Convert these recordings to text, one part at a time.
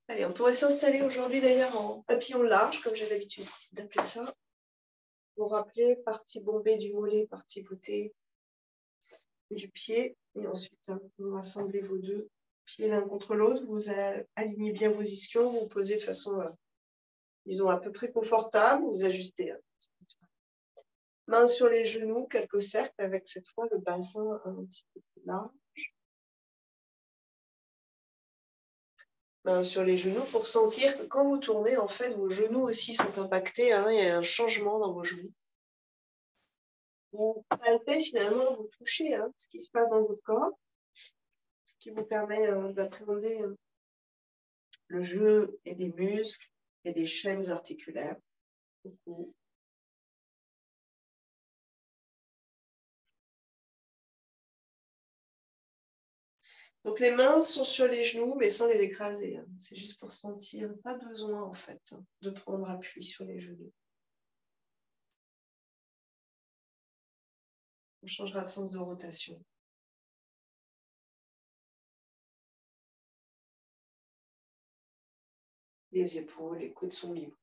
Allez, on pourrait s'installer aujourd'hui d'ailleurs en papillon large, comme j'ai l'habitude d'appeler ça. Vous rappelez, partie bombée du mollet, partie voûtée du pied. Et ensuite, vous rassemblez vos deux pieds l'un contre l'autre. Vous alignez bien vos ischions, vous posez de façon, disons, à peu près confortable. Vous ajustez. Mains sur les genoux, quelques cercles, avec cette fois le bassin un petit peu plus large. Mains sur les genoux pour sentir que quand vous tournez, en fait, vos genoux aussi sont impactés. Hein, il y a un changement dans vos genoux. Vous palpez finalement, vous touchez ce qui se passe dans votre corps, ce qui vous permet d'appréhender le jeu et des muscles et des chaînes articulaires. Donc les mains sont sur les genoux, mais sans les écraser. Hein. C'est juste pour sentir, pas besoin en fait de prendre appui sur les genoux. On changera de sens de rotation. Les épaules, les coudes sont libres.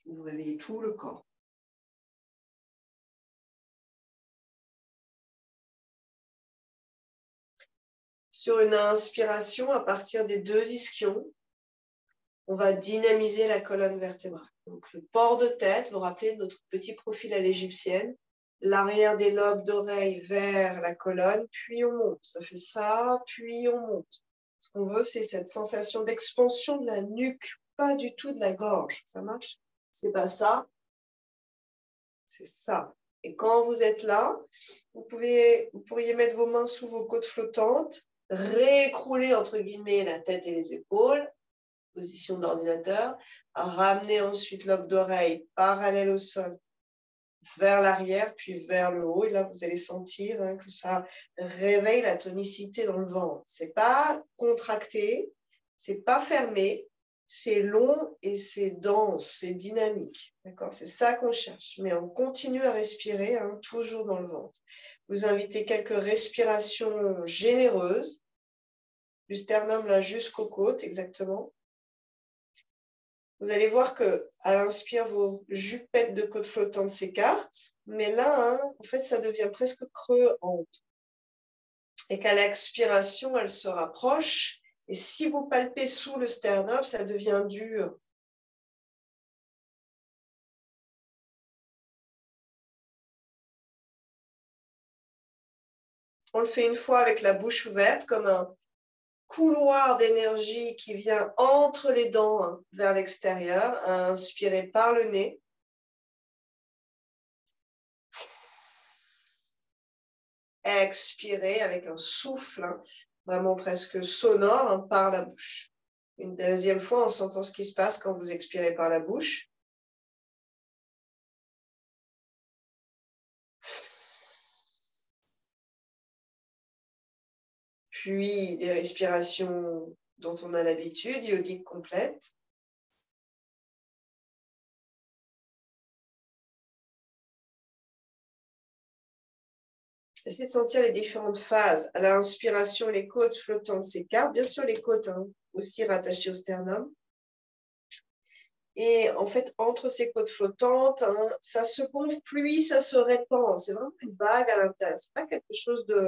Vous réveillez tout le corps. Sur une inspiration, à partir des deux ischions, on va dynamiser la colonne vertébrale. Donc, le port de tête, vous rappelez notre petit profil à l'égyptienne, l'arrière des lobes d'oreille vers la colonne, puis on monte. Ça fait ça, puis on monte. Ce qu'on veut, c'est cette sensation d'expansion de la nuque, pas du tout de la gorge. Ça marche? C'est pas ça, c'est ça. Et quand vous êtes là, vous pourriez mettre vos mains sous vos côtes flottantes, réécrouler entre guillemets la tête et les épaules, position d'ordinateur, ramener ensuite lobe d'oreille parallèle au sol vers l'arrière, puis vers le haut. Et là, vous allez sentir que ça réveille la tonicité dans le ventre. C'est pas contracté, c'est pas fermé, c'est long et c'est dense, c'est dynamique. D'accord? C'est ça qu'on cherche. Mais on continue à respirer, toujours dans le ventre. Vous invitez quelques respirations généreuses, du sternum là jusqu'aux côtes, exactement. Vous allez voir que à l'inspire, vos jupettes de côte flottante s'écartent, mais là, en fait, ça devient presque creux en haut. Et qu'à l'expiration, elle se rapproche. Et si vous palpez sous le sternum, ça devient dur. On le fait une fois avec la bouche ouverte, comme un couloir d'énergie qui vient entre les dents vers l'extérieur, à inspirer par le nez. Expirer avec un souffle vraiment presque sonore par la bouche. Une deuxième fois, en sentant ce qui se passe quand vous expirez par la bouche. Puis des respirations dont on a l'habitude, yogiques complètes. Essayez de sentir les différentes phases. À l'inspiration, les côtes flottantes s'écartent. Bien sûr, les côtes aussi rattachées au sternum. Et en fait, entre ces côtes flottantes, ça se gonfle, puis ça se répand. C'est vraiment une vague à l'intérieur. Ce n'est pas quelque chose de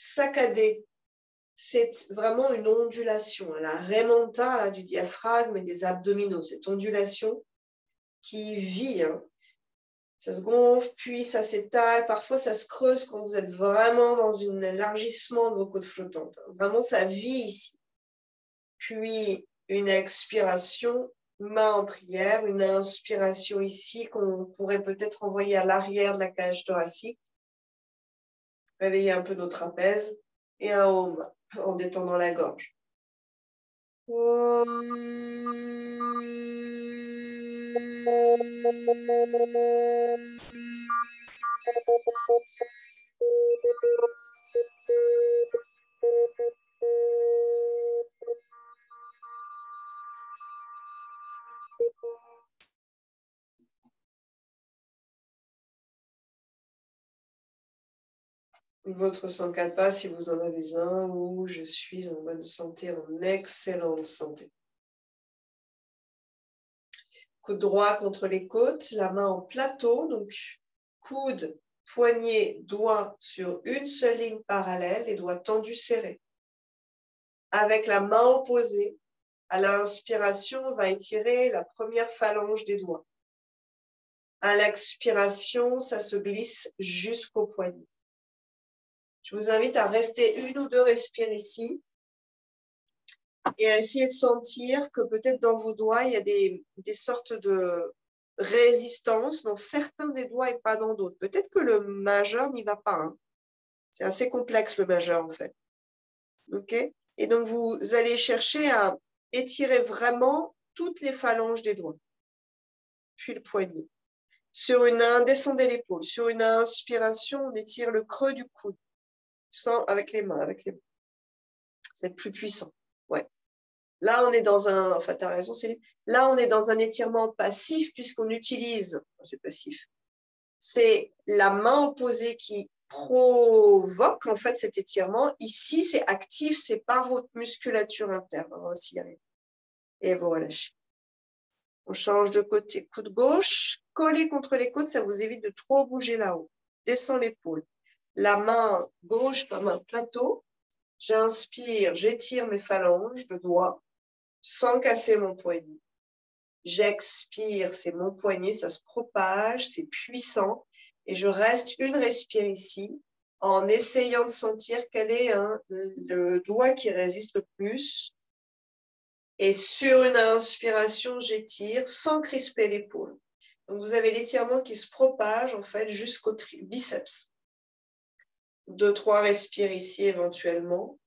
saccadé. C'est vraiment une ondulation. La remonta là, du diaphragme et des abdominaux, cette ondulation qui vit. Ça se gonfle, puis ça s'étale. Parfois, ça se creuse quand vous êtes vraiment dans un élargissement de vos côtes flottantes. Vraiment, ça vit ici. Puis, une expiration, main en prière, une inspiration ici qu'on pourrait peut-être envoyer à l'arrière de la cage thoracique. Réveiller un peu nos trapèzes et un home en détendant la gorge. votre sankalpa si vous en avez un, ou je suis en bonne santé, en excellente santé. Coude droit contre les côtes, la main en plateau, donc coude, poignet, doigt sur une seule ligne parallèle, les doigts tendus serrés. Avec la main opposée, à l'inspiration, on va étirer la première phalange des doigts. À l'expiration, ça se glisse jusqu'au poignet. Je vous invite à rester une ou deux respires ici et à essayer de sentir que peut-être dans vos doigts, il y a des sortes de résistance dans certains des doigts et pas dans d'autres. Peut-être que le majeur n'y va pas. Hein. C'est assez complexe le majeur en fait. Okay, et donc, vous allez chercher à étirer vraiment toutes les phalanges des doigts, puis le poignet. Sur une descendez l'épaule. Sur une inspiration, on étire le creux du coude, avec les mains, C'est plus puissant. Ouais. Là, on est dans un, enfin, tu as raison, Céline. Là, on est dans un étirement passif puisqu'on utilise, c'est passif, c'est la main opposée qui provoque en fait cet étirement. Ici, c'est actif, c'est par votre musculature interne. On va aussi y arriver. Et vous relâchez. On change de côté. Coude gauche, collé contre les côtes, ça vous évite de trop bouger là-haut. Descends l'épaule. La main gauche comme un plateau. J'inspire, j'étire mes phalanges de doigts sans casser mon poignet. J'expire, c'est mon poignet, ça se propage, c'est puissant. Et je reste une respire ici en essayant de sentir quel est le doigt qui résiste le plus. Et sur une inspiration, j'étire sans crisper l'épaule. Donc, vous avez l'étirement qui se propage en fait jusqu'au biceps. 2-3 respires ici éventuellement.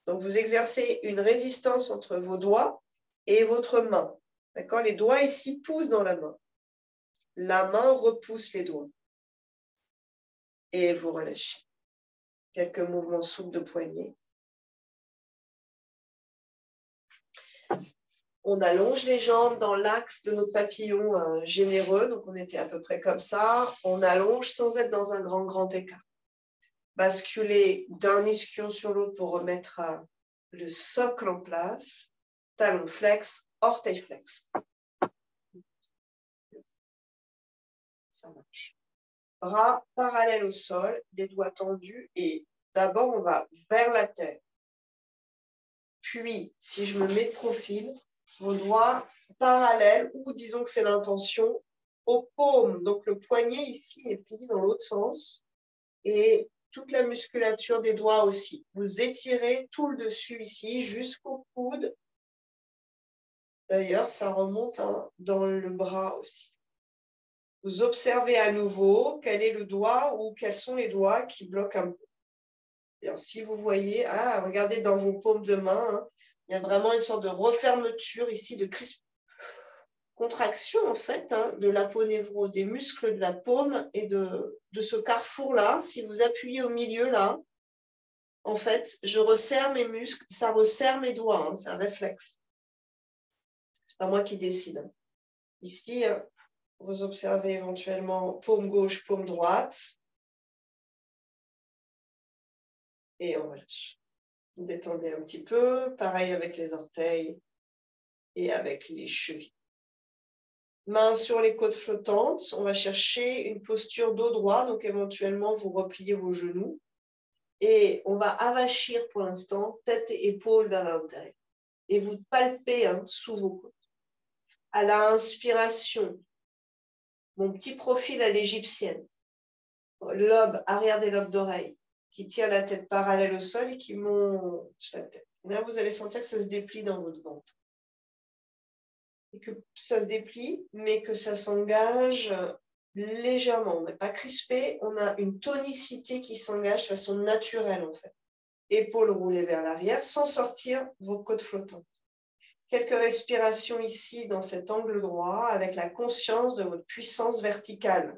Donc, vous exercez une résistance entre vos doigts et votre main. D'accord? Les doigts ici poussent dans la main. La main repousse les doigts. Et vous relâchez. Quelques mouvements souples de poignet. On allonge les jambes dans l'axe de notre papillon généreux. Donc, on était à peu près comme ça. On allonge sans être dans un grand écart. Basculer d'un ischion sur l'autre pour remettre le socle en place. Talon flex, orteil flex. Ça marche. Bras parallèles au sol, les doigts tendus et d'abord on va vers la terre. Puis, si je me mets de profil, vos doigts parallèles, ou disons que c'est l'intention, aux paumes. Donc le poignet ici est plié dans l'autre sens et toute la musculature des doigts aussi. Vous étirez tout le dessus ici jusqu'au coude. D'ailleurs, ça remonte dans le bras aussi. Vous observez à nouveau quel est le doigt ou quels sont les doigts qui bloquent un peu. Alors, si vous voyez, regardez dans vos paumes de main, il y a vraiment une sorte de refermeture ici, de contraction en fait, de l'aponévrose, des muscles de la paume et de ce carrefour-là. Si vous appuyez au milieu là, en fait, je resserre mes muscles, ça resserre mes doigts, c'est un réflexe. C'est pas moi qui décide. Ici, vous observez éventuellement paume gauche, paume droite. Et on relâche. Vous détendez un petit peu. Pareil avec les orteils et avec les chevilles. Mains sur les côtes flottantes. On va chercher une posture dos droit. Donc, éventuellement, vous repliez vos genoux. Et on va avachir pour l'instant, tête et épaules vers l'intérieur. Et vous palpez sous vos côtes. À l'inspiration, mon petit profil à l'égyptienne. Lobe, arrière des lobes d'oreille, qui tire la tête parallèle au sol et qui monte la tête. Là, vous allez sentir que ça se déplie dans votre ventre. Et que ça se déplie, mais que ça s'engage légèrement. On n'est pas crispé, on a une tonicité qui s'engage de façon naturelle, en fait. Épaules roulées vers l'arrière, sans sortir vos côtes flottantes. Quelques respirations ici, dans cet angle droit, avec la conscience de votre puissance verticale.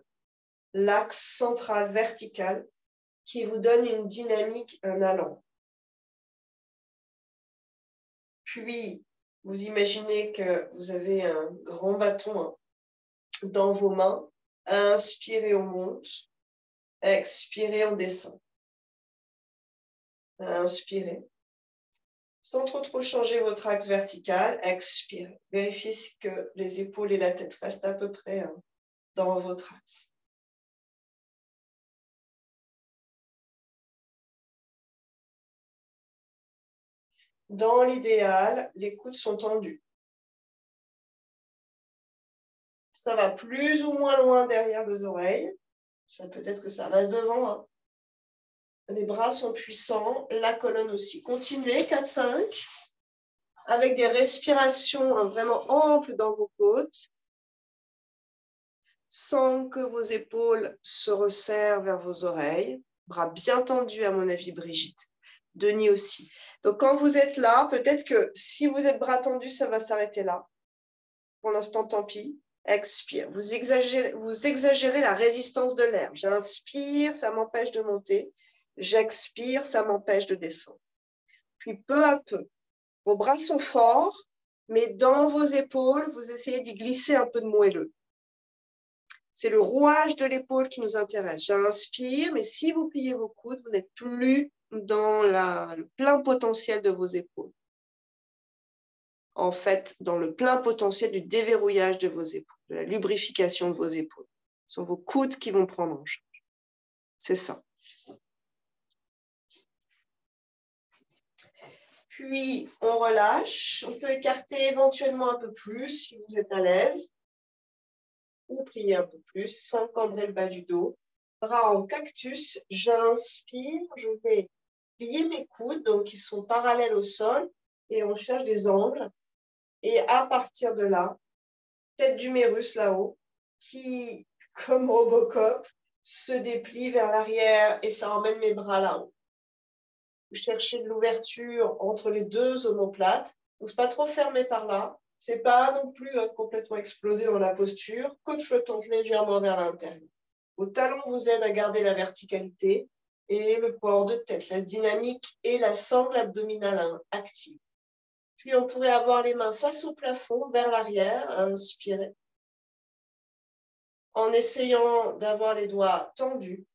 L'axe central vertical qui vous donne une dynamique, un allant. Puis, vous imaginez que vous avez un grand bâton dans vos mains. Inspirez, on monte. Expirez, on descend. Inspirez. Sans trop changer votre axe vertical, expirez. Vérifiez que les épaules et la tête restent à peu près dans votre axe. Dans l'idéal, les coudes sont tendus. Ça va plus ou moins loin derrière vos oreilles. Ça peut-être que ça reste devant. Hein. Les bras sont puissants, la colonne aussi. Continuez, 4-5, avec des respirations vraiment amples dans vos côtes, sans que vos épaules se resserrent vers vos oreilles. Bras bien tendus, à mon avis, Brigitte. Denis aussi. Donc, quand vous êtes là, peut-être que si vous êtes bras tendus, ça va s'arrêter là. Pour l'instant, tant pis. Expire. Vous exagérez la résistance de l'air. J'inspire, ça m'empêche de monter. J'expire, ça m'empêche de descendre. Puis, peu à peu, vos bras sont forts, mais dans vos épaules, vous essayez d'y glisser un peu de moelleux. C'est le rouage de l'épaule qui nous intéresse. J'inspire, mais si vous pliez vos coudes, vous n'êtes plus dans le plein potentiel de vos épaules. En fait, dans le plein potentiel du déverrouillage de vos épaules, de la lubrification de vos épaules. Ce sont vos coudes qui vont prendre en charge. C'est ça. Puis, on relâche. On peut écarter éventuellement un peu plus si vous êtes à l'aise. Ou plier un peu plus sans cambrer le bas du dos. Bras en cactus. J'inspire. Je vais plier mes coudes, donc ils sont parallèles au sol. Et on cherche des angles. Et à partir de là, tête d'humérus là-haut, qui, comme Robocop, se déplie vers l'arrière et ça emmène mes bras là-haut. Vous cherchez de l'ouverture entre les deux omoplates. Donc, c'est pas trop fermé par là. C'est pas non plus complètement explosé dans la posture. Côte flottante légèrement vers l'intérieur. Vos talons vous aident à garder la verticalité et le port de tête, la dynamique et la sangle abdominale active. Puis, on pourrait avoir les mains face au plafond, vers l'arrière, inspirez. En essayant d'avoir les doigts tendus.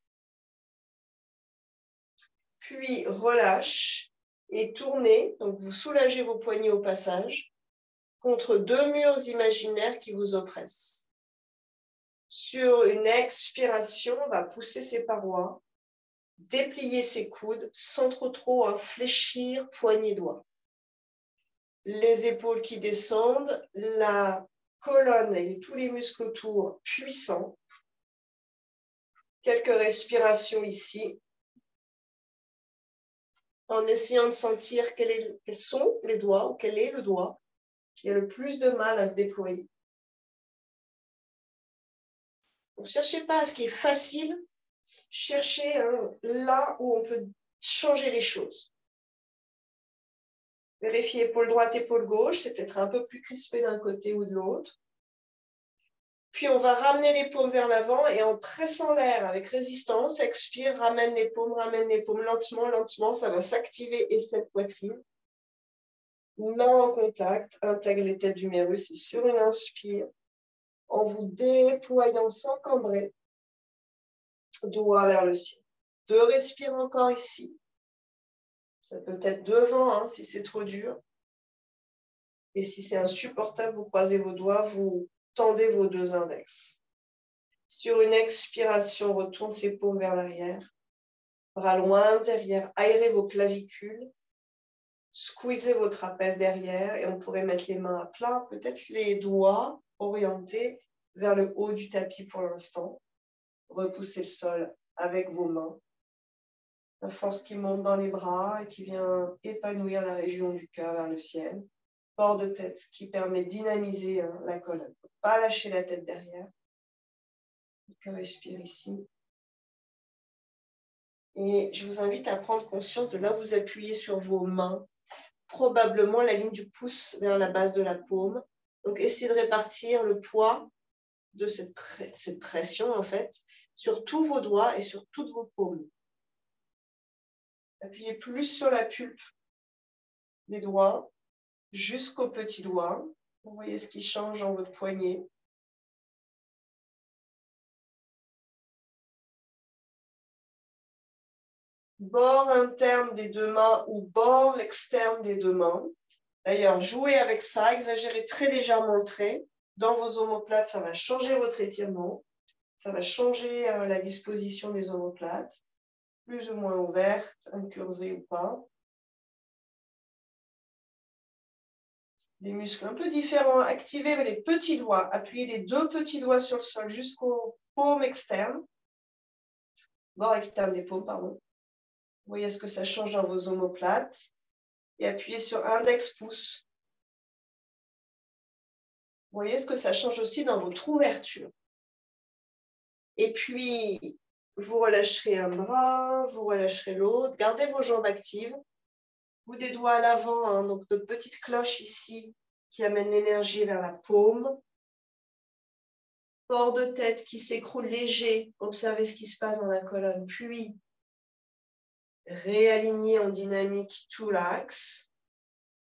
Puis, relâche et tournez. Donc, vous soulagez vos poignets au passage contre deux murs imaginaires qui vous oppressent. Sur une expiration, on va pousser ses parois, déplier ses coudes sans trop fléchir poignets-doigts. Les épaules qui descendent, la colonne et tous les muscles autour puissants. Quelques respirations ici. En essayant de sentir quels sont les doigts ou quel est le doigt qui a le plus de mal à se déployer. Ne cherchez pas à ce qui est facile, cherchez là où on peut changer les choses. Vérifiez épaule droite, épaule gauche, c'est peut-être un peu plus crispé d'un côté ou de l'autre. Puis on va ramener les paumes vers l'avant et en pressant l'air avec résistance, expire, ramène les paumes lentement, ça va s'activer et cette poitrine. Main en contact, intègre les têtes d'humérus et sur une inspire, en vous déployant sans cambrer, doigt vers le ciel. 2 respires encore ici. Ça peut être devant si c'est trop dur. Et si c'est insupportable, vous croisez vos doigts, vous tendez vos 2 index. Sur une expiration, retourne ses paumes vers l'arrière. Bras loin derrière, aérez vos clavicules. Squeezez vos trapèzes derrière et on pourrait mettre les mains à plat, peut-être les doigts orientés vers le haut du tapis pour l'instant. Repoussez le sol avec vos mains. La force qui monte dans les bras et qui vient épanouir la région du cœur vers le ciel. Port de tête qui permet de dynamiser la colonne. Pas lâcher la tête derrière. Respire ici. Et je vous invite à prendre conscience de là où vous appuyez sur vos mains. Probablement la ligne du pouce vers la base de la paume. Donc, essayez de répartir le poids de cette pression, en fait, sur tous vos doigts et sur toutes vos paumes. Appuyez plus sur la pulpe des doigts jusqu'au petit doigt. Vous voyez ce qui change dans votre poignet. bord interne des deux mains ou bord externe des deux mains. D'ailleurs, jouez avec ça, exagérez très légèrement le trait. Dans vos omoplates, ça va changer votre étirement. Ça va changer la disposition des omoplates, plus ou moins ouvertes, incurvées ou pas. Des muscles un peu différents. Activez les petits doigts. Appuyez les deux petits doigts sur le sol jusqu'aux paumes externes. Bord externe des paumes, pardon. Vous voyez ce que ça change dans vos omoplates. Et appuyez sur index-pouce. Vous voyez ce que ça change aussi dans votre ouverture. Et puis, vous relâcherez un bras, vous relâcherez l'autre. Gardez vos jambes actives. Bout des doigts à l'avant, hein, donc notre petite cloche ici qui amène l'énergie vers la paume. Port de tête qui s'écroule léger. Observez ce qui se passe dans la colonne. Puis, réaligner en dynamique tout l'axe.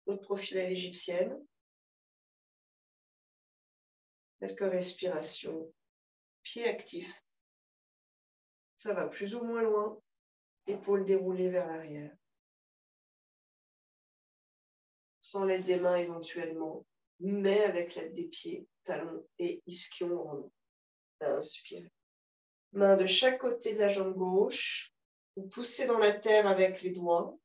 Notre profil à l'égyptienne. Quelques respirations. Pied actif. Ça va plus ou moins loin. Épaules déroulées vers l'arrière. Sans l'aide des mains éventuellement, mais avec l'aide des pieds, talons et ischions remontent. Inspirez. Main de chaque côté de la jambe gauche. Vous poussez dans la terre avec les doigts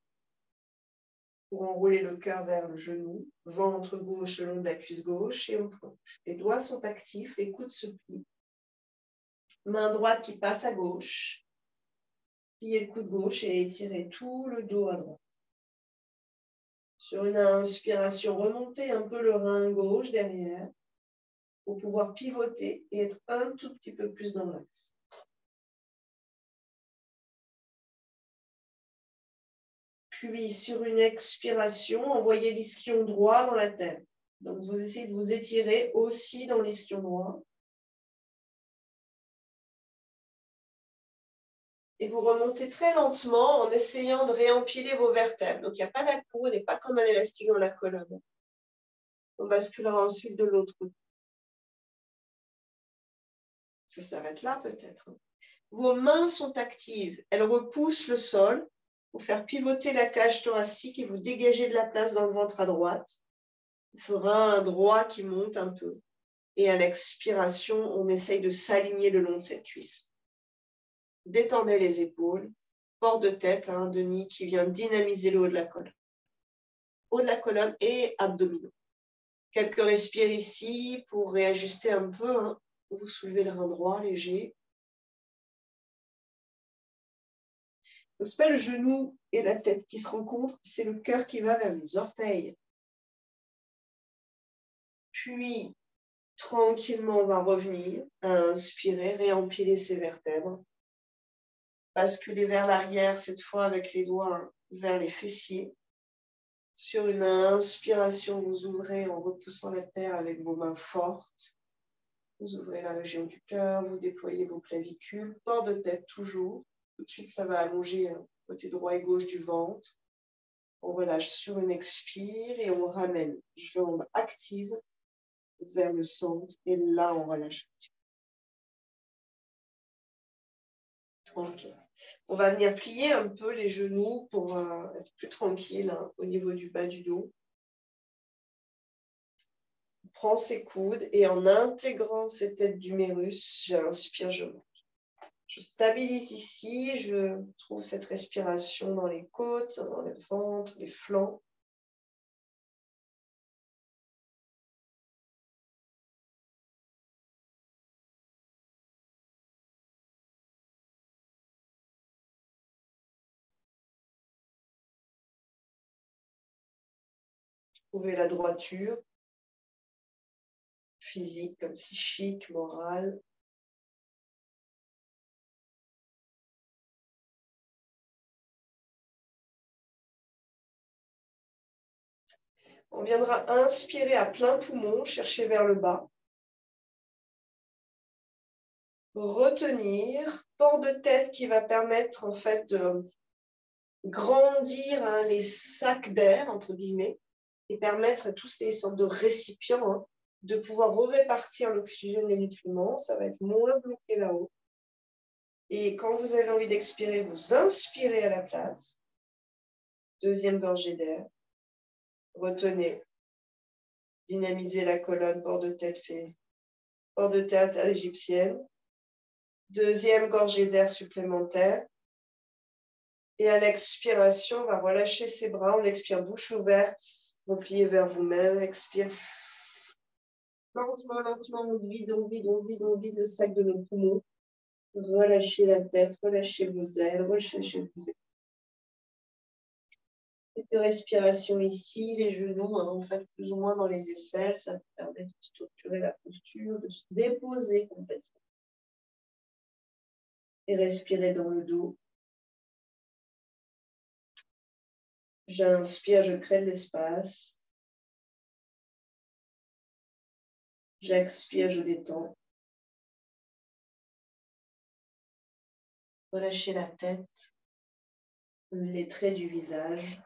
pour enrouler le cœur vers le genou. Ventre gauche le long de la cuisse gauche et on plonge. Les doigts sont actifs, les coudes se plient. Main droite qui passe à gauche. Pliez le coude gauche et étirez tout le dos à droite. Sur une inspiration, remontez un peu le rein gauche derrière pour pouvoir pivoter et être un tout petit peu plus dans l'axe. Puis, sur une expiration, envoyez l'ischion droit dans la terre. Donc, vous essayez de vous étirer aussi dans l'ischion droit. Et vous remontez très lentement en essayant de réempiler vos vertèbres. Donc, il n'y a pas d'appui, n'est pas comme un élastique dans la colonne. On basculera ensuite de l'autre côté. Ça s'arrête là peut-être. Vos mains sont actives. Elles repoussent le sol pour faire pivoter la cage thoracique et vous dégager de la place dans le ventre à droite. Il fera un droit qui monte un peu. Et à l'expiration, on essaye de s'aligner le long de cette cuisse. Détendez les épaules, port de tête, Denis, qui vient dynamiser le haut de la colonne. Haut de la colonne et abdominaux. Quelques respires ici pour réajuster un peu. Vous soulevez le rein droit, léger. Ce n'est pas le genou et la tête qui se rencontrent, c'est le cœur qui va vers les orteils. Puis, tranquillement, on va revenir à inspirer, réempiler ses vertèbres. Basculer vers l'arrière, cette fois avec les doigts vers les fessiers. Sur une inspiration, vous ouvrez en repoussant la terre avec vos mains fortes. Vous ouvrez la région du cœur, vous déployez vos clavicules, port de tête toujours. Tout de suite, ça va allonger côté droit et gauche du ventre. On relâche sur une expire et on ramène jambes actives vers le centre. Et là, on relâche. Tranquille. On va venir plier un peu les genoux pour être plus tranquille au niveau du bas du dos. On prend ses coudes et en intégrant ces têtes d'humérus, j'inspire, je monte. Je stabilise ici, je trouve cette respiration dans les côtes, dans le ventre, les flancs. Trouvez la droiture, physique comme psychique, morale. On viendra inspirer à plein poumon, chercher vers le bas. Retenir, port de tête qui va permettre en fait de grandir les sacs d'air, entre guillemets, et permettre à tous ces sortes de récipients de pouvoir répartir l'oxygène et les nutriments. Ça va être moins bloqué là-haut. Et quand vous avez envie d'expirer, vous inspirez à la place. Deuxième gorgée d'air. Retenez. Dynamisez la colonne, port de tête fait. Port de tête à l'égyptienne. Deuxième gorgée d'air supplémentaire. Et à l'expiration, on va relâcher ses bras. On expire bouche ouverte. Repliez vers vous-même. Expire. Lentement, lentement, on vide le sac de nos poumons. Relâchez la tête, relâchez vos ailes, relâchez vos épaules. Quelques respirations ici, les genoux, en fait, plus ou moins dans les aisselles. Ça permet de structurer la posture, de se déposer complètement. Et respirez dans le dos. J'inspire, je crée de l'espace. J'expire, je détends. Relâchez la tête, les traits du visage,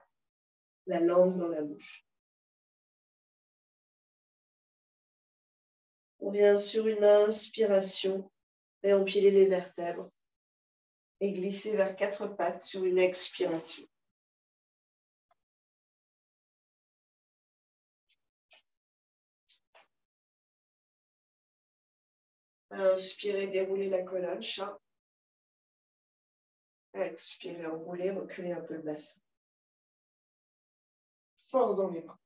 la langue dans la bouche. On vient sur une inspiration, réempiler les vertèbres et glisser vers quatre pattes sur une expiration. Inspirez, déroulez la colonne, chat. Expirez, enroulez, reculez un peu le bassin. Force dans les bras.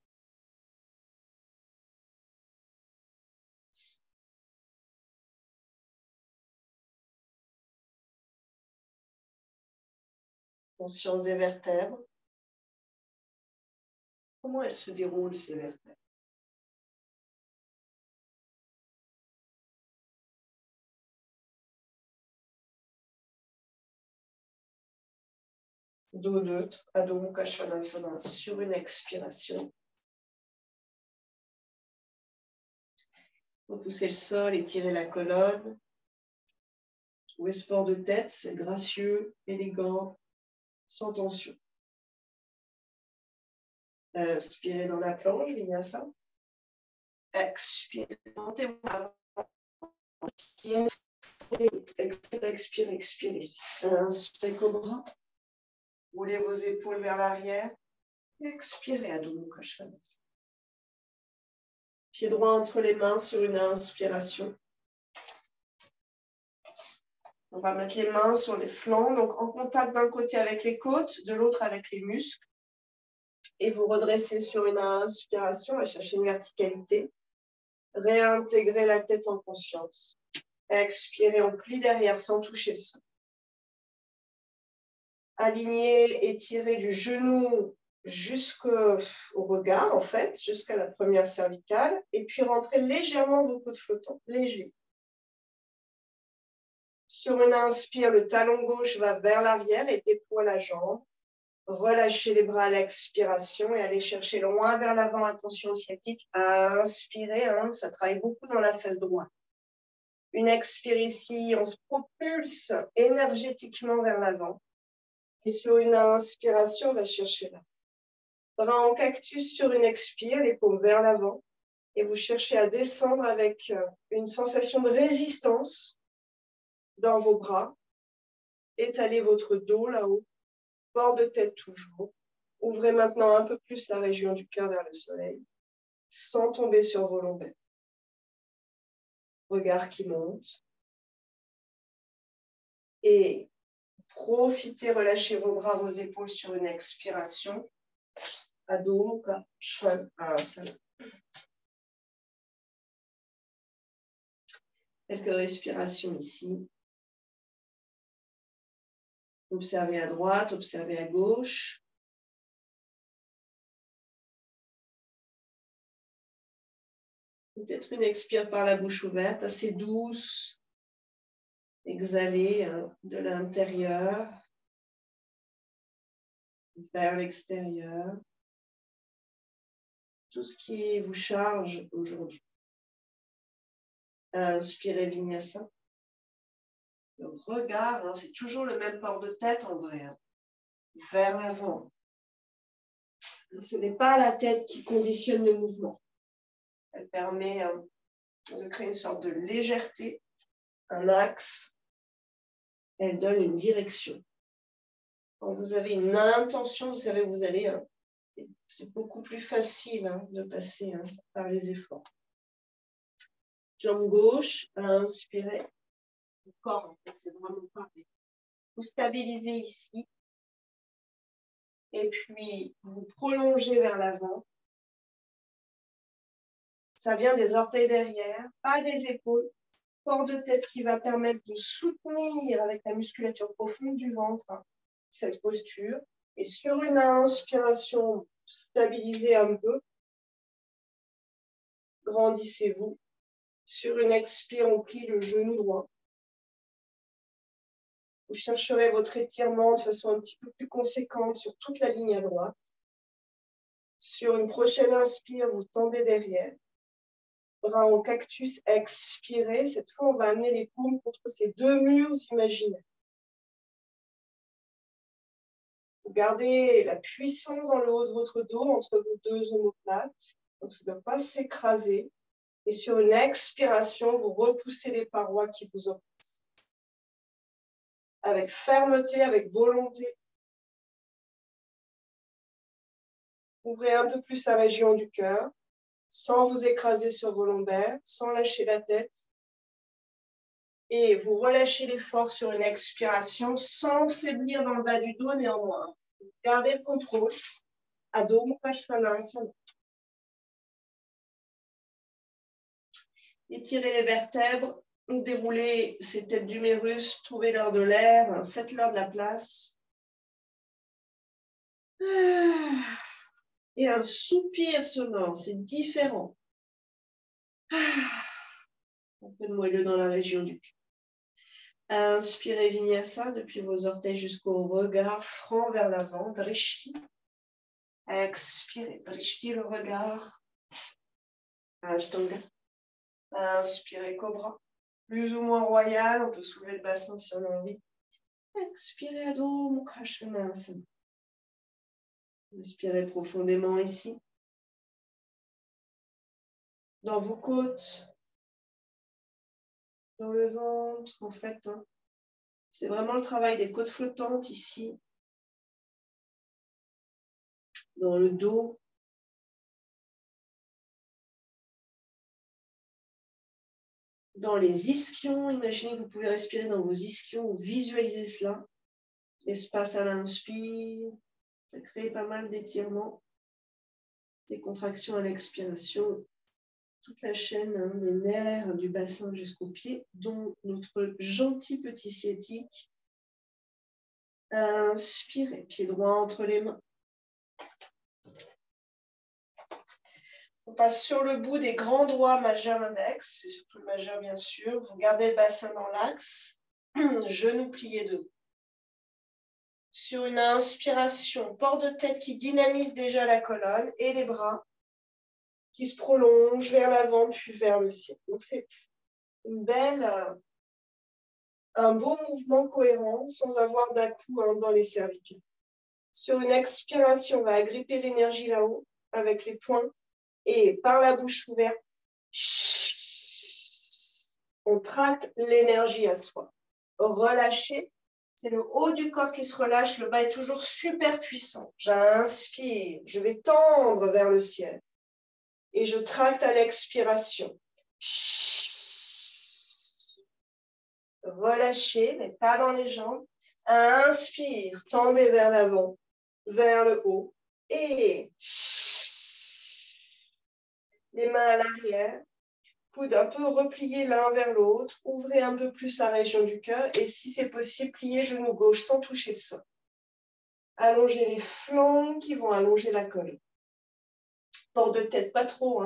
Conscience des vertèbres. Comment elles se déroulent, ces vertèbres? Dos neutre, Adho Mukha Svanasana sur une expiration. Repoussez le sol, étirez la colonne. Trouvez ce port de tête, c'est gracieux, élégant, sans tension. Inspirez dans la planche, Vinyasa. Expirez, montez-vous avant. Expirez, expirez, expirez. Inspirez cobra. Roulez vos épaules vers l'arrière. Expirez, Adho Mukha Svanasana. Pied droit entre les mains sur une inspiration. On va mettre les mains sur les flancs, donc en contact d'un côté avec les côtes, de l'autre avec les muscles. Et vous redressez sur une inspiration, on va chercher une verticalité. Réintégrez la tête en conscience. Expirez, on plie derrière sans toucher le sol. Alignez, étirez du genou jusqu'au regard, en fait, jusqu'à la première cervicale. Et puis rentrez légèrement vos coudes flottants, léger. Sur une inspire, le talon gauche va vers l'arrière et déploie la jambe. Relâchez les bras à l'expiration et allez chercher loin vers l'avant. Attention au sciatique. Inspirez, ça travaille beaucoup dans la fesse droite. Une expire ici, on se propulse énergétiquement vers l'avant. Et sur une inspiration, on va chercher là. Bras en cactus sur une expire, les paumes vers l'avant. Et vous cherchez à descendre avec une sensation de résistance dans vos bras. Étalez votre dos là-haut. Bord de tête toujours. Ouvrez maintenant un peu plus la région du cœur vers le soleil, sans tomber sur vos lombaires. Regard qui monte. Et profitez, relâchez vos bras, vos épaules sur une expiration. Adho Mukha Svanasana. Quelques respirations ici. Observez à droite, observez à gauche. Peut-être une expire par la bouche ouverte, assez douce. Exhalez de l'intérieur vers l'extérieur. Tout ce qui vous charge aujourd'hui. Inspirez Vinyasa. Le regard, c'est toujours le même port de tête en vrai. Vers l'avant. Ce n'est pas la tête qui conditionne le mouvement. Elle permet de créer une sorte de légèreté, un axe. Elle donne une direction. Quand vous avez une intention, vous savez où vous allez. Hein. C'est beaucoup plus facile de passer par les efforts. Jambe gauche, inspirez. Le corps, en fait, c'est vraiment pareil. Vous stabilisez ici. Et puis, vous prolongez vers l'avant. Ça vient des orteils derrière, pas des épaules. Port de tête qui va permettre de soutenir avec la musculature profonde du ventre cette posture. Et sur une inspiration, stabilisez un peu. Grandissez-vous. Sur une expire, on plie le genou droit. Vous chercherez votre étirement de façon un petit peu plus conséquente sur toute la ligne à droite. Sur une prochaine inspire, vous tendez derrière. Bras en cactus, expirez. Cette fois, on va amener les paumes contre ces deux murs imaginaires. Vous gardez la puissance dans le haut de votre dos, entre vos deux omoplates. Donc, ça ne doit pas s'écraser. Et sur une expiration, vous repoussez les parois qui vous oppressent. Avec fermeté, avec volonté. Ouvrez un peu plus la région du cœur, sans vous écraser sur vos lombaires, sans lâcher la tête. Et vous relâchez l'effort sur une expiration, sans faiblir dans le bas du dos néanmoins. Gardez le contrôle. Adho Mukha Svanasana. Étirez les vertèbres, déroulez ces têtes d'humérus, trouvez-leur de l'air, faites-leur de la place. Et un soupir sonore, c'est différent. Un peu de moelleux dans la région du cul. Inspirez Vinyasa depuis vos orteils jusqu'au regard franc vers l'avant, Drishti. Expirez, Drishti le regard. Ashtanga. Inspirez Cobra. Plus ou moins royal, on peut soulever le bassin si on a envie. Expirez Adho Mukha Svanasana. Inspirez profondément ici. Dans vos côtes. Dans le ventre, en fait. C'est vraiment le travail des côtes flottantes ici. Dans le dos. Dans les ischions, imaginez que vous pouvez respirer dans vos ischions, visualisez cela. L'espace à l'inspire, ça crée pas mal d'étirements, des contractions à l'expiration. Toute la chaîne des nerfs du bassin jusqu'aux pieds, dont notre gentil petit sciatique. Inspirez, pied droit entre les mains. On passe sur le bout des grands doigts majeur index, c'est surtout le majeur bien sûr. Vous gardez le bassin dans l'axe, genoux pliés debout. Sur une inspiration, port de tête qui dynamise déjà la colonne et les bras qui se prolongent vers l'avant puis vers le ciel. Donc c'est un beau mouvement cohérent sans avoir d'à-coup dans les cervicales. Sur une expiration, on va agripper l'énergie là-haut avec les poings et par la bouche ouverte, on tracte l'énergie à soi. Relâchez, c'est le haut du corps qui se relâche, le bas est toujours super puissant. J'inspire, je vais tendre vers le ciel et je tracte à l'expiration. Relâchez, mais pas dans les jambes. Inspire, tendez vers l'avant, vers le haut et les mains à l'arrière. Coudes un peu repliés l'un vers l'autre, ouvrez un peu plus la région du cœur et si c'est possible, pliez genou gauche sans toucher le sol. Allongez les flancs qui vont allonger la colonne. Port de tête pas trop,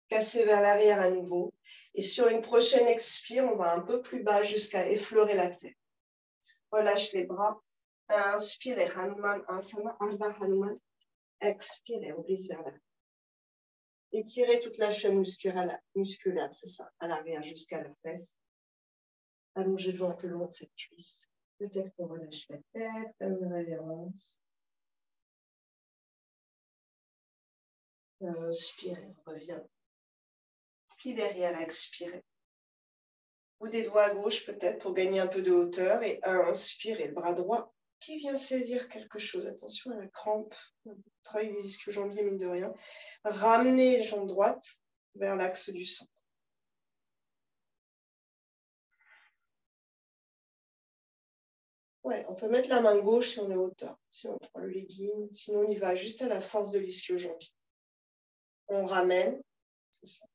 cassez vers l'arrière à nouveau. Et sur une prochaine expire, on va un peu plus bas jusqu'à effleurer la tête. Relâche les bras. Inspirez, Hanuman Asana, Ardha Hanuman. Expirez, on glisse vers l'arrière. Étirez toute la chaîne musculaire, c'est ça, à l'arrière jusqu'à la fesse. Allongez-vous un peu long de cette cuisse. Peut-être qu'on relâche la tête, comme une révérence. Inspirez, on revient. Puis derrière, expirez. ou des doigts à gauche peut-être pour gagner un peu de hauteur. Et inspirez, le bras droit qui vient saisir quelque chose. Attention à la crampe. Travaillez les ischio-jambiers, mine de rien. Ramenez les jambes droites vers l'axe du centre. Ouais, on peut mettre la main gauche si on est hauteur. Si on prend le legging, sinon on y va juste à la force de l'ischio-jambier. On ramène. C'est ça.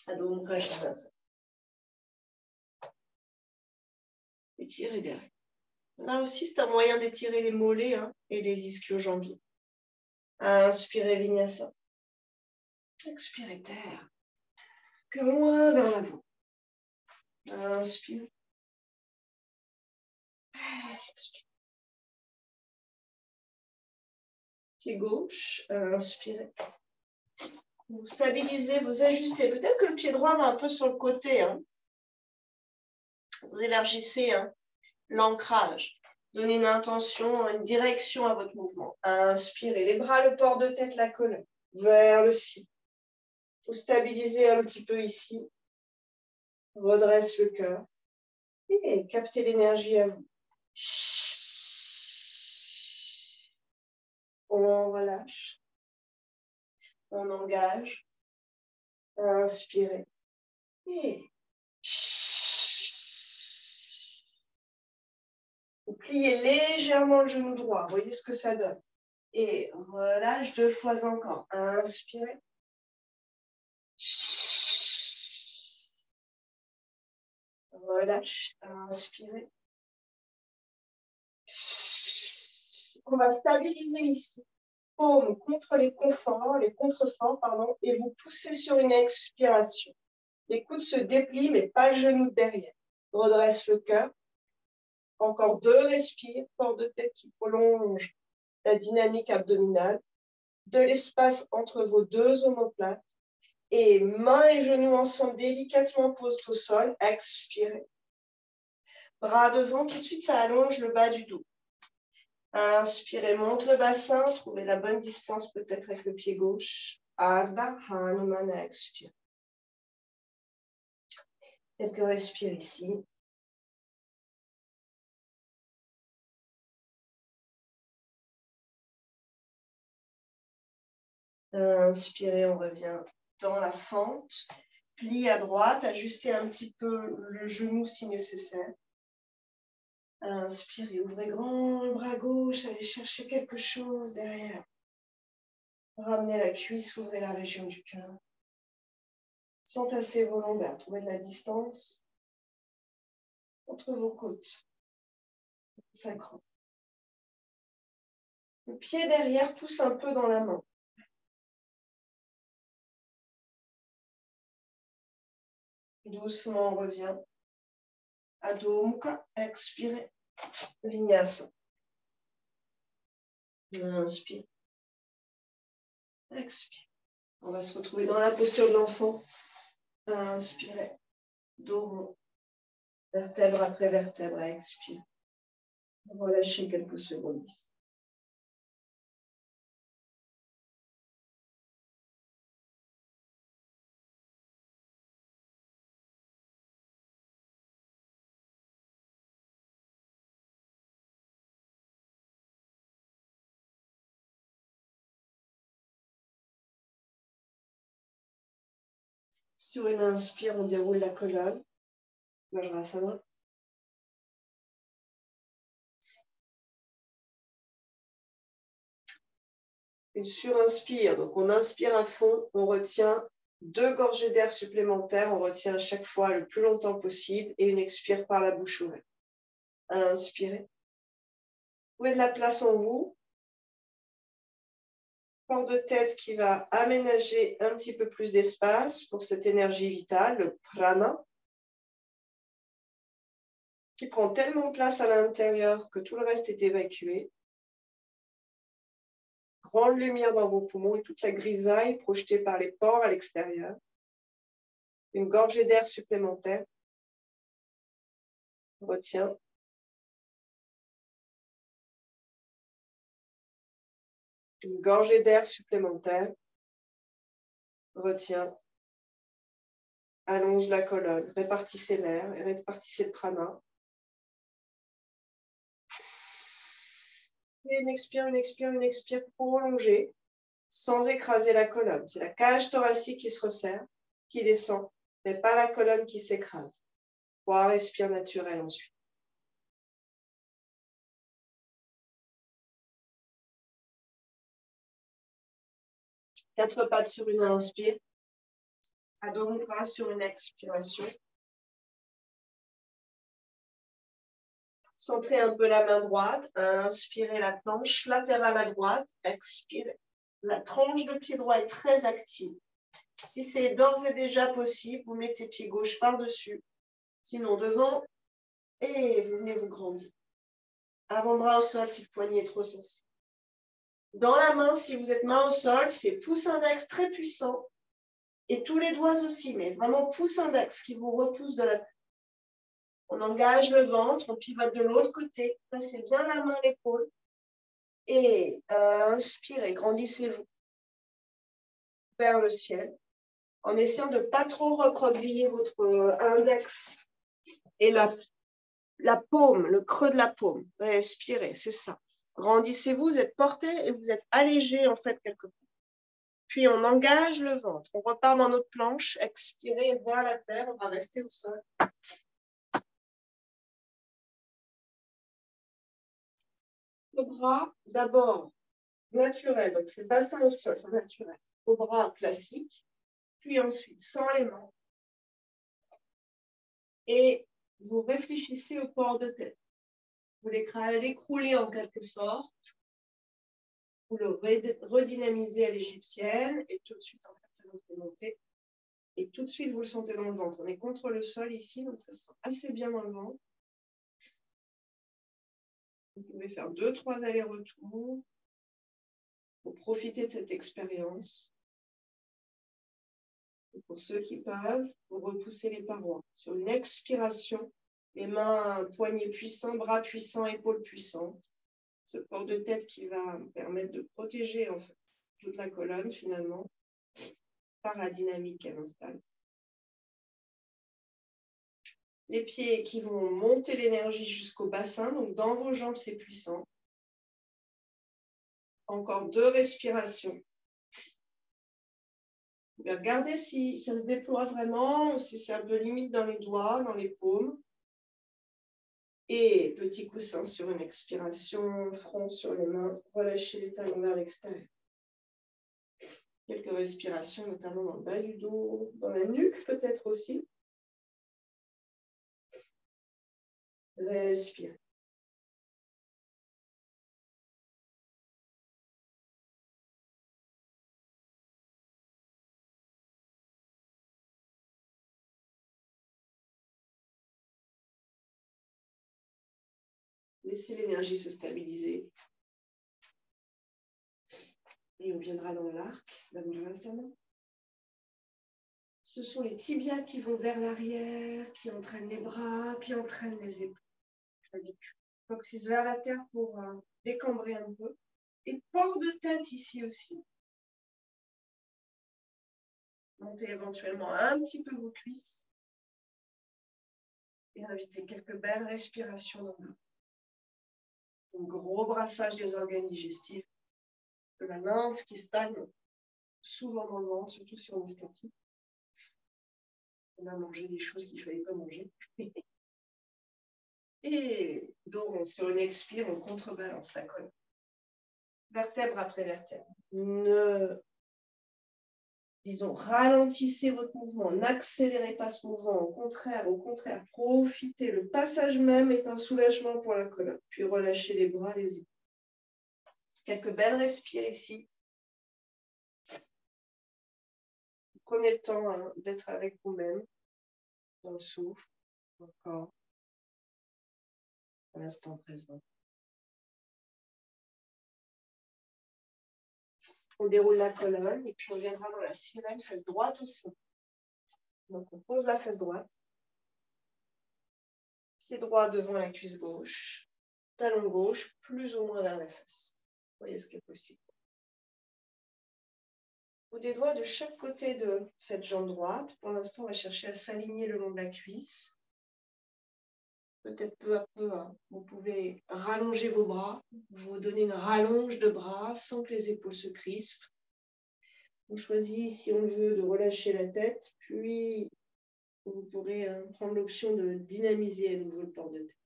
Adho Mukha Svanasana. Étirez derrière. Là aussi, c'est un moyen d'étirer les mollets et les ischio-jambiers. Inspirez Vinyasa. Expirez terre. Que loin vers l'avant. Inspire. Expire. Pied gauche. Inspirez. Vous stabilisez, vous ajustez. Peut-être que le pied droit va un peu sur le côté. Vous élargissez l'ancrage. Donnez une intention, une direction à votre mouvement. Inspirez. Les bras, le port de tête, la colonne. Vers le ciel. Vous stabilisez un petit peu ici. Redresse le cœur. Et captez l'énergie à vous. On relâche. On engage. Inspirez. Et vous pliez légèrement le genou droit. Voyez ce que ça donne. Et relâche 2 fois encore. Inspirez. Relâche. Inspirez. On va stabiliser ici. Paume contre les contreforts, et vous poussez sur une expiration. Les coudes se déplient, mais pas le genou derrière. Redresse le cœur. Encore 2 respires, port de tête qui prolonge la dynamique abdominale. De l'espace entre vos 2 omoplates. Et mains et genoux ensemble, délicatement posés au sol. Expirez. Bras devant, tout de suite, ça allonge le bas du dos. Inspirez, monte le bassin, trouvez la bonne distance peut-être avec le pied gauche. Ardha Hanumana, expire. Quelques respires ici. Inspirez, on revient dans la fente. Plie à droite, ajustez un petit peu le genou si nécessaire. Inspirez, ouvrez grand le bras gauche, allez chercher quelque chose derrière. Ramenez la cuisse, ouvrez la région du cœur. Entassez vos lombaires, trouvez de la distance entre vos côtes. Sacrum. Le pied derrière pousse un peu dans la main. Doucement, on revient. Adho Mukha, expirez. Vinyasa. Inspire. Expire. On va se retrouver dans la posture de l'enfant. Inspirez. Dos rond. Vertèbre après vertèbre. Expire. Relâchez quelques secondes ici. Sur une inspire, on déroule la colonne. Vajrasana. Une surinspire, donc on inspire à fond, on retient 2 gorgées d'air supplémentaires, on retient à chaque fois le plus longtemps possible et une expire par la bouche ouverte. Inspirez. Trouvez de la place en vous. Port de tête qui va aménager un petit peu plus d'espace pour cette énergie vitale, le prana, qui prend tellement de place à l'intérieur que tout le reste est évacué. Grande lumière dans vos poumons et toute la grisaille projetée par les pores à l'extérieur. Une gorgée d'air supplémentaire. On retient. Une gorgée d'air supplémentaire. Retient. allonge la colonne, répartissez l'air et répartissez le prana. Et une expire prolongée, sans écraser la colonne. C'est la cage thoracique qui se resserre, qui descend, mais pas la colonne qui s'écrase. 3 respires naturels ensuite. 4 pattes sur une inspire. Adho Mudra sur une expiration. Centrez un peu la main droite. Inspirez la planche latérale à droite. Expirez. La tranche de pied droit est très active. Si c'est d'ores et déjà possible, vous mettez pied gauche par-dessus. Sinon, devant. Et vous venez vous grandir. Avant-bras au sol si le poignet est trop sensible. Dans la main, si vous êtes main au sol, c'est pouce index très puissant. Et tous les doigts aussi, mais vraiment pouce index qui vous repousse de la tête. On engage le ventre, on pivote de l'autre côté. Placez bien la main à l'épaule. Et inspirez, grandissez-vous vers le ciel. En essayant de ne pas trop recroqueviller votre index et la paume, le creux de la paume. Respirez, c'est ça. Grandissez-vous, vous êtes porté et vous êtes allégé en fait quelque part. Puis on engage le ventre. On repart dans notre planche. Expirez vers la terre. On va rester au sol. Le bras, d'abord, naturel. Donc c'est le bassin au sol, c'est naturel. Au bras classique. Puis ensuite, sans les mains. Et vous réfléchissez au port de tête. Vous l'écroulez en quelque sorte. Vous le redynamisez à l'égyptienne. Et tout de suite, en fait, ça vous fait monter. Et tout de suite, vous le sentez dans le ventre. On est contre le sol ici, donc ça se sent assez bien dans le ventre. Vous pouvez faire 2-3 allers-retours pour profiter de cette expérience. Et pour ceux qui peuvent, vous repoussez les parois. Sur une expiration, les mains, poignets puissants, bras puissants, épaules puissantes. Ce port de tête qui va permettre de protéger en fait, toute la colonne finalement par la dynamique qu'elle installe. Les pieds qui vont monter l'énergie jusqu'au bassin, donc dans vos jambes, c'est puissant. Encore 2 respirations. Regardez si ça se déploie vraiment ou si c'est un peu limite dans les doigts, dans les paumes. Et petit coussin sur une expiration, front sur les mains, relâchez les talons vers l'extérieur. Quelques respirations, notamment dans le bas du dos, dans la nuque peut-être aussi. Respire. Laissez l'énergie se stabiliser. Et on viendra dans l'arc, d'Anurasana. Ce sont les tibias qui vont vers l'arrière, qui entraînent les bras, qui entraînent les épaules. Coccyx vers la terre pour décambrer un peu. Et port de tête ici aussi. Montez éventuellement un petit peu vos cuisses. Et invitez quelques belles respirations dans le un gros brassage des organes digestifs. De la lymphe qui stagne souvent dans le ventre, surtout si on est statique. On a mangé des choses qu'il ne fallait pas manger. Et donc, sur une expire, on contrebalance la colonne. Vertèbre après vertèbre. Ralentissez votre mouvement, n'accélérez pas ce mouvement. Au contraire, profitez. Le passage même est un soulagement pour la colonne. Puis relâchez les bras, les épaules. Quelques belles respires ici. Prenez le temps d'être avec vous-même. Dans le souffle, encore. À l'instant présent. On déroule la colonne et puis on viendra dans la sirène, fesse droite au sol. Donc on pose la fesse droite. Pied droit devant la cuisse gauche. Talon gauche plus ou moins vers la fesse. Vous voyez ce qui est possible. bout des doigts de chaque côté de cette jambe droite. Pour l'instant, on va chercher à s'aligner le long de la cuisse. Peut-être peu à peu, hein, vous pouvez rallonger vos bras, vous donner une rallonge de bras sans que les épaules se crispent. On choisit, si on veut, de relâcher la tête, puis vous pourrez prendre l'option de dynamiser à nouveau le port de tête.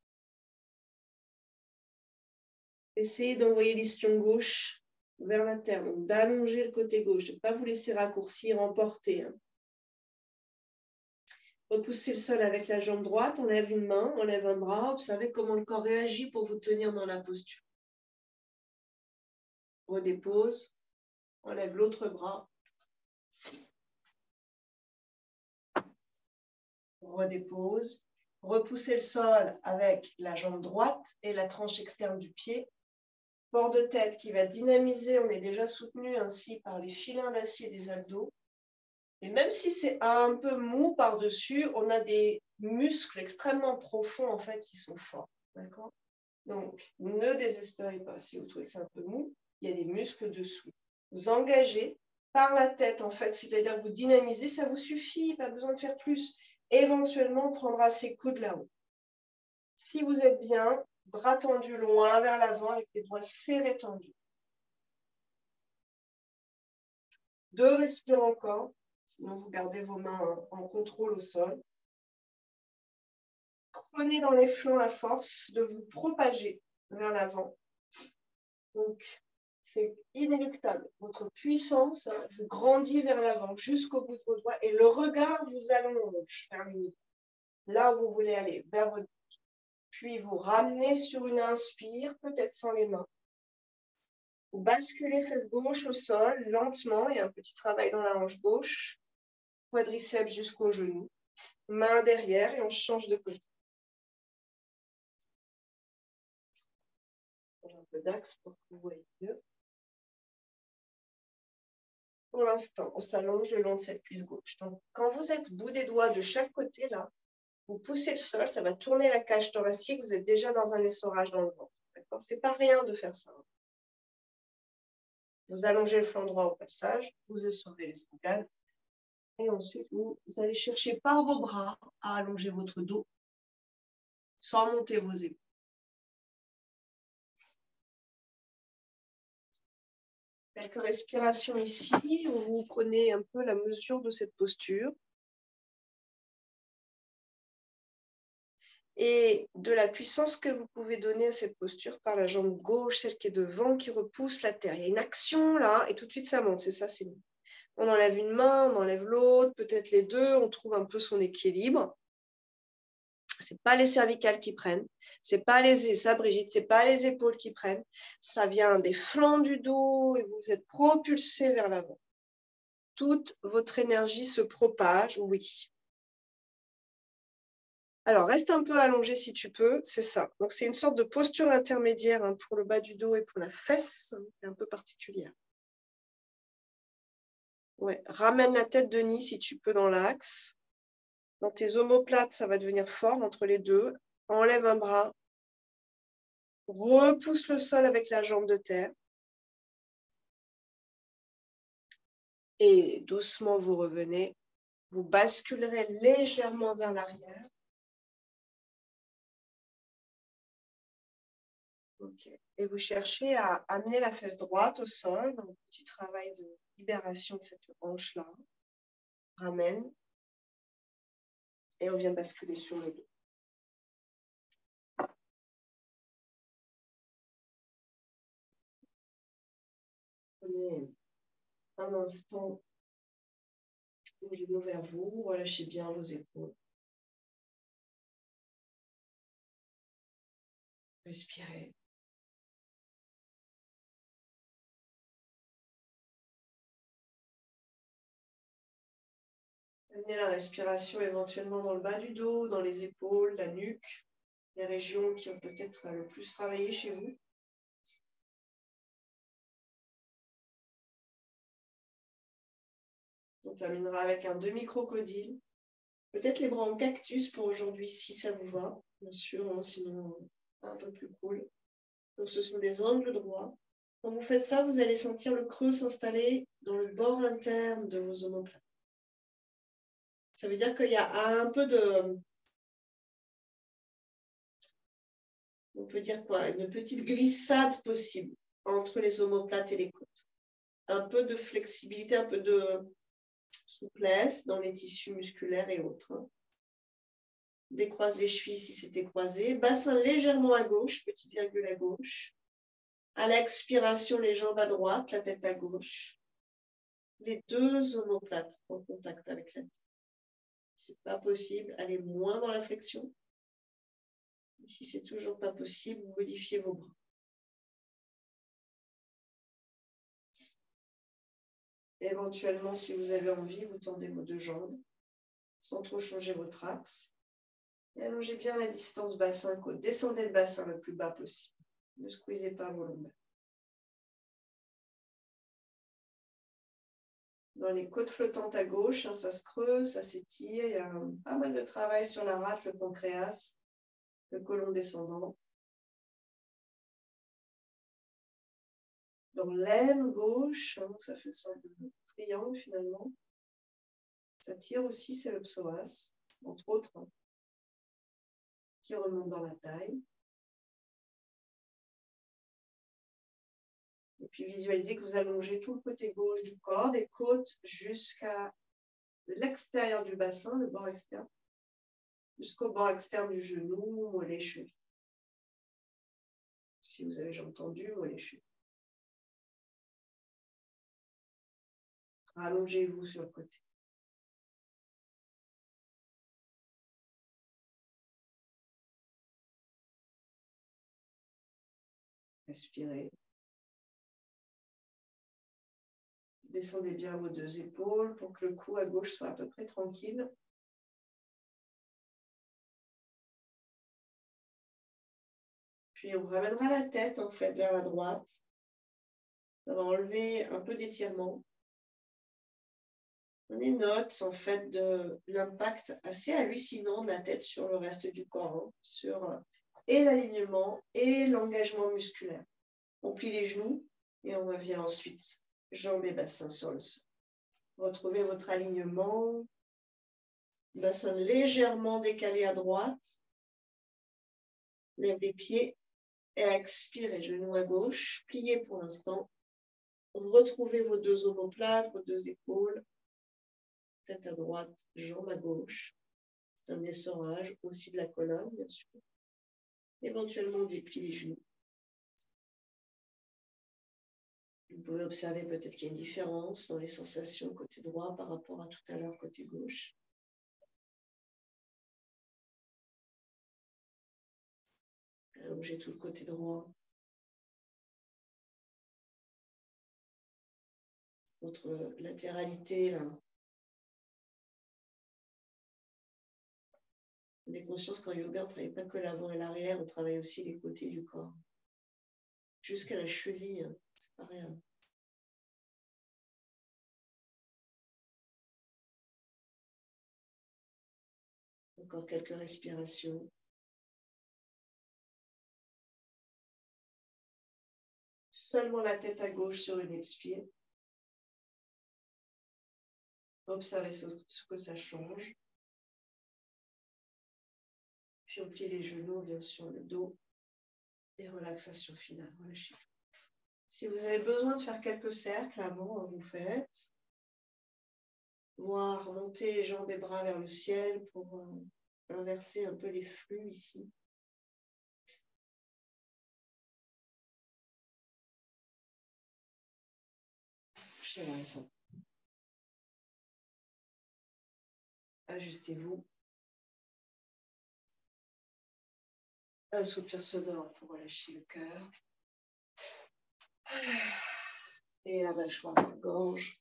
Essayez d'envoyer l'ischio gauche vers la terre, donc d'allonger le côté gauche, de ne pas vous laisser raccourcir, emporter. Hein. Repoussez le sol avec la jambe droite, on lève une main, on lève un bras, observez comment le corps réagit pour vous tenir dans la posture. Redépose, on lève l'autre bras. Redépose. Repoussez le sol avec la jambe droite et la tranche externe du pied. Port de tête qui va dynamiser, on est déjà soutenu ainsi par les filins d'acier des abdos. Et même si c'est un peu mou par-dessus, on a des muscles extrêmement profonds en fait qui sont forts. D'accord ? Donc, ne désespérez pas si vous trouvez que c'est un peu mou, il y a des muscles dessous. Vous engagez par la tête en fait, c'est-à-dire que vous dynamisez, ça vous suffit, pas besoin de faire plus. Éventuellement, on prendra ses coudes là-haut. Si vous êtes bien, bras tendus loin vers l'avant avec les doigts serrés tendus. 2 respires encore, sinon vous gardez vos mains en contrôle au sol. Prenez dans les flancs la force de vous propager vers l'avant. Donc, c'est inéluctable. Votre puissance vous grandit vers l'avant jusqu'au bout de vos doigts et le regard vous allonge vers l'univers. Là où vous voulez aller, vers votre but. Puis vous ramenez sur une inspire, peut-être sans les mains. Vous basculez fesse gauche au sol, lentement. Il y a un petit travail dans la hanche gauche. Quadriceps jusqu'au genou. Main derrière et on change de côté. Un peu d'axe pour que vous voyez mieux. Pour l'instant, on s'allonge le long de cette cuisse gauche. Donc, quand vous êtes bout des doigts de chaque côté, là, vous poussez le sol, ça va tourner la cage thoracique, vous êtes déjà dans un essorage dans le ventre. D'accord ? C'est pas rien de faire ça. Vous allongez le flanc droit au passage, vous essorez l'escroquade, et ensuite, vous allez chercher par vos bras à allonger votre dos sans monter vos épaules. Quelques respirations ici, où vous prenez un peu la mesure de cette posture. Et de la puissance que vous pouvez donner à cette posture par la jambe gauche, celle qui est devant, qui repousse la terre. Il y a une action là, et tout de suite ça monte, c'est ça, c'est bon. On enlève une main, on enlève l'autre, peut-être les deux, on trouve un peu son équilibre. Ce n'est pas les cervicales qui prennent, c'est pas ça Brigitte, c'est pas les épaules qui prennent, ça vient des flancs du dos et vous êtes propulsé vers l'avant. Toute votre énergie se propage, oui. Alors, reste un peu allongé si tu peux, c'est ça. Donc, c'est une sorte de posture intermédiaire hein, pour le bas du dos et pour la fesse, un peu particulière. Ouais. Ramène la tête de nid si tu peux dans l'axe. Dans tes omoplates, ça va devenir fort entre les deux. Enlève un bras. Repousse le sol avec la jambe de terre. Et doucement, vous revenez. Vous basculerez légèrement vers l'arrière. Okay. Et vous cherchez à amener la fesse droite au sol, un petit travail de libération de cette hanche-là. Ramène. Et on vient basculer sur le dos. Prenez un instant vos genoux vers vous, relâchez bien vos épaules. Respirez. Amenez la respiration éventuellement dans le bas du dos, dans les épaules, la nuque, les régions qui ont peut-être le plus travaillé chez vous. On terminera avec un demi-crocodile. Peut-être les bras en cactus pour aujourd'hui, si ça vous va. Bien sûr, hein, sinon un peu plus cool. Donc ce sont des angles droits. Quand vous faites ça, vous allez sentir le creux s'installer dans le bord interne de vos omoplates. Ça veut dire qu'il y a un peu de, on peut dire quoi, une petite glissade possible entre les omoplates et les côtes. Un peu de flexibilité, un peu de souplesse dans les tissus musculaires et autres. Décroise les chevilles si c'était croisé. Bassin légèrement à gauche, petite virgule à gauche. À l'expiration, les jambes à droite, la tête à gauche. Les deux omoplates en contact avec la tête. Si ce n'est pas possible, allez moins dans la flexion. Et si c'est toujours pas possible, modifiez vos bras. Éventuellement, si vous avez envie, vous tendez vos deux jambes sans trop changer votre axe. Et allongez bien la distance bassin-côte. Descendez le bassin le plus bas possible. Ne squeezez pas vos lombaires. Dans les côtes flottantes à gauche, hein, ça se creuse, ça s'étire. Il y a pas mal de travail sur la rate, le pancréas, le côlon descendant. Dans l'aine gauche, hein, ça fait une sorte de triangle finalement. Ça tire aussi, c'est le psoas, entre autres, hein, qui remonte dans la taille. Et puis visualisez que vous allongez tout le côté gauche du corps, des côtes jusqu'à l'extérieur du bassin, le bord externe, jusqu'au bord externe du genou, mollet, cheville. Si vous avez déjà entendu, mollet, cheville. Allongez-vous sur le côté. Respirez. Descendez bien vos deux épaules pour que le cou à gauche soit à peu près tranquille. Puis on ramènera la tête en fait vers la droite. Ça va enlever un peu d'étirement. Prenez note en fait de l'impact assez hallucinant de la tête sur le reste du corps, hein, sur et l'alignement et l'engagement musculaire. On plie les genoux et on revient ensuite jambes et bassin sur le sol. Retrouvez votre alignement, bassin légèrement décalé à droite. Lève les pieds et expirez, genoux à gauche, pliez pour l'instant. Retrouvez vos deux omoplates, vos deux épaules, tête à droite, jambes à gauche. C'est un essorage aussi de la colonne, bien sûr. Éventuellement, on déplie les genoux. Vous pouvez observer peut-être qu'il y a une différence dans les sensations côté droit par rapport à tout à l'heure côté gauche. Allongez tout le côté droit. Votre latéralité, là. On est conscient qu'en yoga, on ne travaille pas que l'avant et l'arrière, on travaille aussi les côtés du corps. Jusqu'à la cheville, hein. C'est pareil. Hein. Encore quelques respirations. Seulement la tête à gauche sur une expire. Observez ce que ça change. Puis on plie les genoux, bien sûr, le dos. Et relaxation finale. Relâchez. Si vous avez besoin de faire quelques cercles avant, vous faites. Voire monter les jambes et bras vers le ciel pour inverser un peu les flux ici. Ajustez-vous. Un soupir sonore pour relâcher le cœur. Et la mâchoire, la gorge.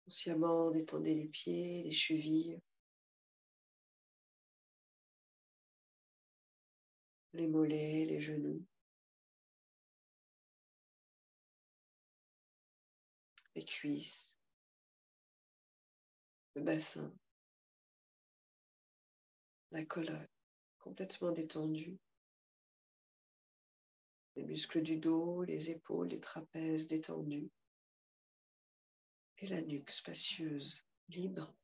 Consciemment, détendez les pieds, les chevilles, les mollets, les genoux. les cuisses, le bassin, la colonne complètement détendue, les muscles du dos, les épaules, les trapèzes détendus et la nuque spacieuse, libre.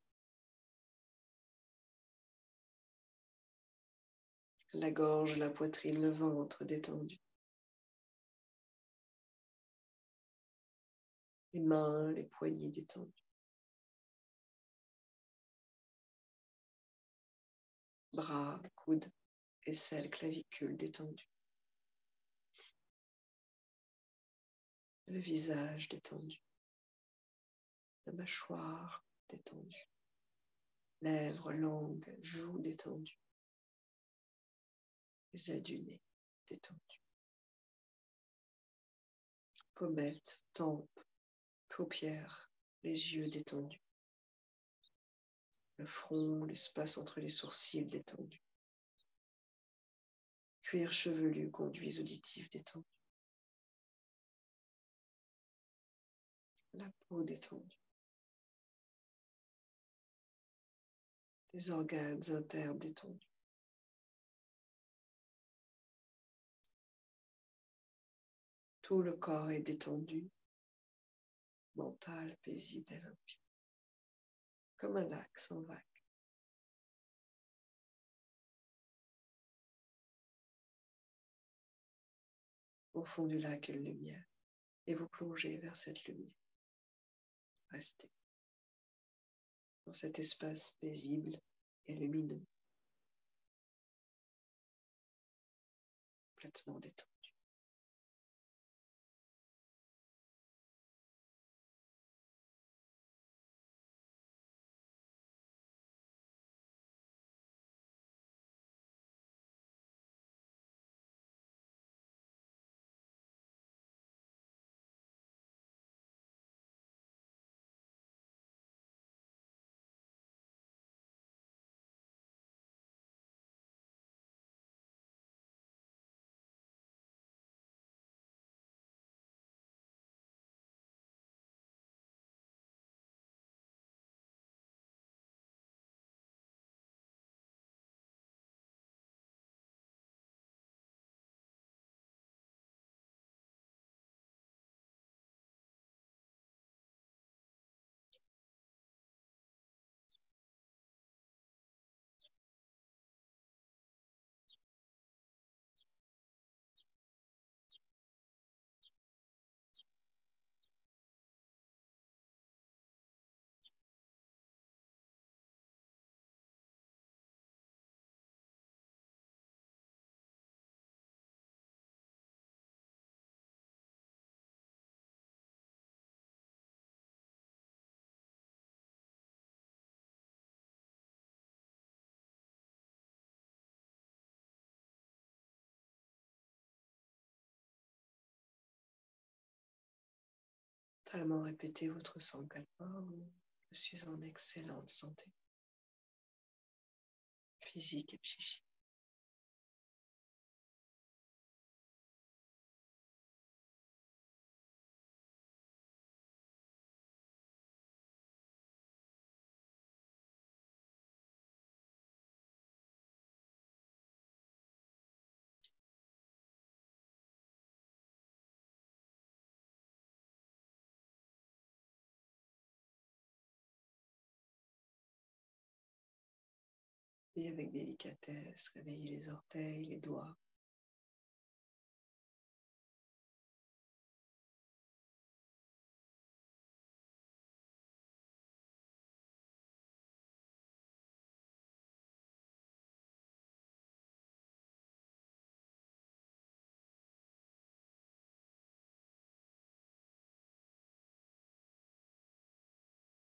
La gorge, la poitrine, le ventre détendu. Les mains, les poignets détendus. Bras, coudes, aisselles, clavicules détendus. Le visage détendu. La mâchoire détendue. Lèvres, langue, joues détendues. Les ailes du nez détendues. Pommettes, tempes, paupières, les yeux détendus. Le front, l'espace entre les sourcils détendu. Cuir chevelu, conduits auditifs détendus. La peau détendue. Les organes internes détendus. Tout le corps est détendu, mental, paisible et limpide, comme un lac sans vagues. Au fond du lac, une lumière, et vous plongez vers cette lumière. Restez dans cet espace paisible et lumineux, complètement détendu. Totalement répétez votre sankalpa. Je suis en excellente santé, physique et psychique. Et avec délicatesse, réveillez les orteils, les doigts.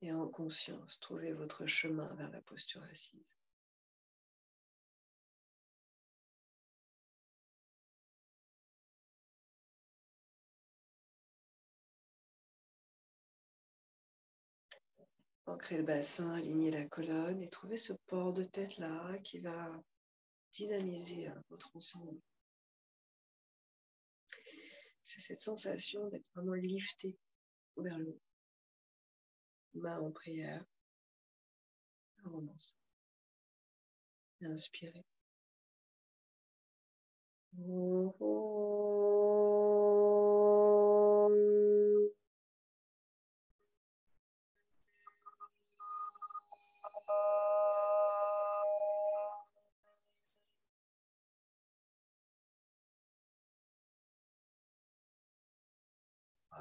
Et en conscience, trouvez votre chemin vers la posture assise. Ancrez le bassin, alignez la colonne et trouvez ce port de tête là qui va dynamiser votre ensemble. C'est cette sensation d'être vraiment lifté vers le haut. main en prière. Remonce. Inspirez. Oh, oh.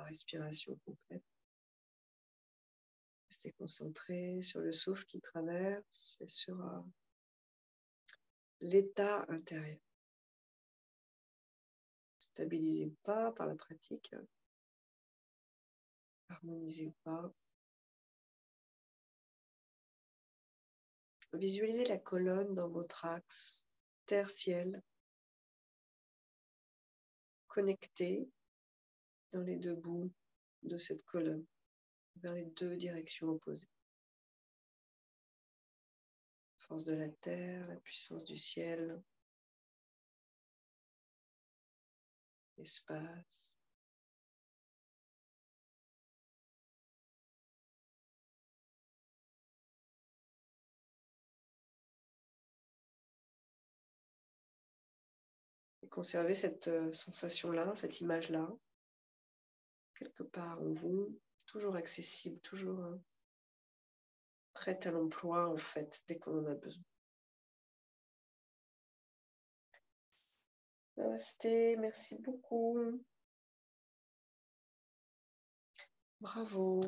Respiration complète. Restez concentré sur le souffle qui traverse et sur l'état intérieur. Stabilisez pas par la pratique. Harmonisez pas. Visualisez la colonne dans votre axe terre-ciel, connectée dans les deux bouts de cette colonne, vers les deux directions opposées. Force de la terre, la puissance du ciel, l'espace. Et conservez cette sensation-là, cette image-là, quelque part en vous, toujours accessible, toujours prête à l'emploi en fait, dès qu'on en a besoin. Namasté, merci beaucoup. Bravo.